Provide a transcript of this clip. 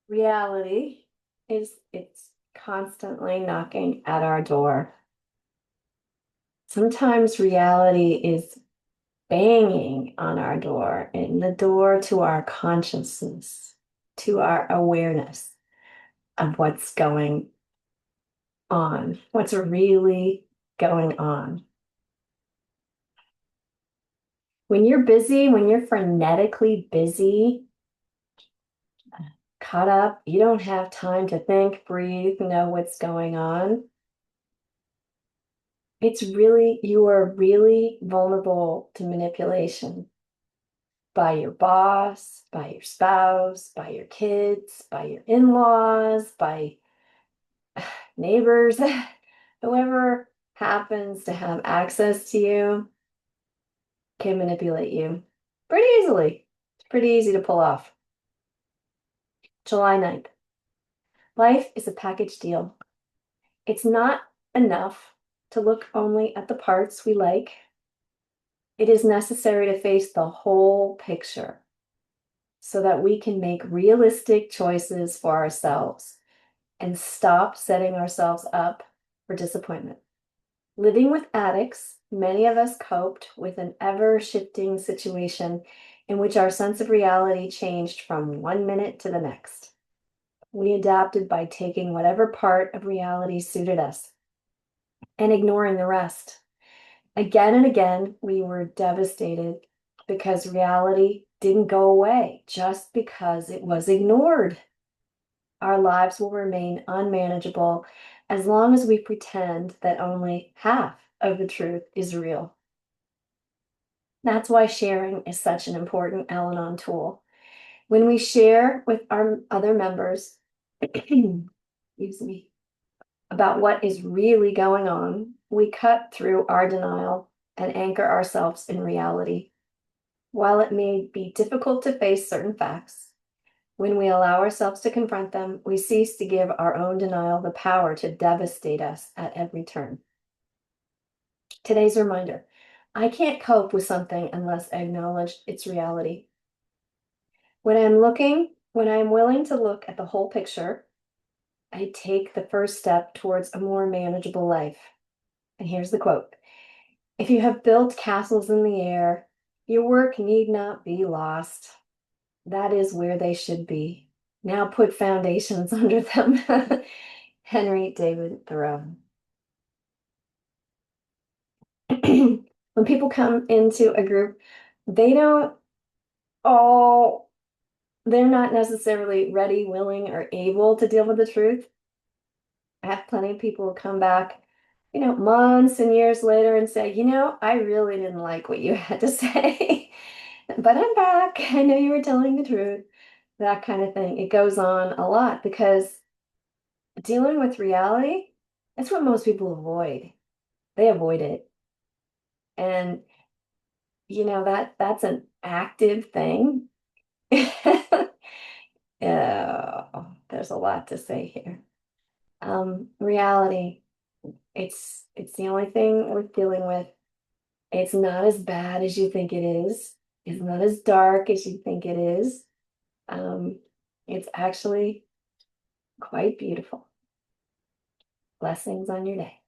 Reality it's constantly knocking at our door. Sometimes reality is banging on our door, and the door to our consciousness, to our awareness of what's going on, what's really going on. When you're busy, when you're frenetically busy, caught up, you don't have time to think, breathe, know what's going on. You are really vulnerable to manipulation by your boss, by your spouse, by your kids, by your in-laws, by neighbors, whoever happens to have access to you can manipulate you pretty easily. It's pretty easy to pull off. July 9th. Life is a package deal. It's not enough to look only at the parts we like. It is necessary to face the whole picture so that we can make realistic choices for ourselves and stop setting ourselves up for disappointment. Living with addicts, many of us coped with an ever-shifting situation in which our sense of reality changed from one minute to the next. We adapted by taking whatever part of reality suited us and ignoring the rest. Again and again, we were devastated because reality didn't go away just because it was ignored. Our lives will remain unmanageable as long as we pretend that only half of the truth is real. That's why sharing is such an important Al-Anon tool. When we share with our other members, excuse me, about what is really going on, we cut through our denial and anchor ourselves in reality. While it may be difficult to face certain facts, when we allow ourselves to confront them, we cease to give our own denial the power to devastate us at every turn. Today's reminder: I can't cope with something unless I acknowledge its reality. When I'm willing to look at the whole picture, I take the first step towards a more manageable life. And here's the quote: If you have built castles in the air, your work need not be lost. That is where they should be. Now put foundations under them. Henry David Thoreau. When people come into a group, they don't all, they're not necessarily ready, willing, or able to deal with the truth. I have plenty of people come back, months and years later and say, I really didn't like what you had to say, but I'm back. I know you were telling the truth. That kind of thing. It goes on a lot because dealing with reality, that's what most people avoid. They avoid it. And that's an active thing. There's a lot to say here. Reality, it's the only thing worth dealing with. It's not as bad as you think it is. It's not as dark as you think it is. Um, it's actually quite beautiful. Blessings on your day.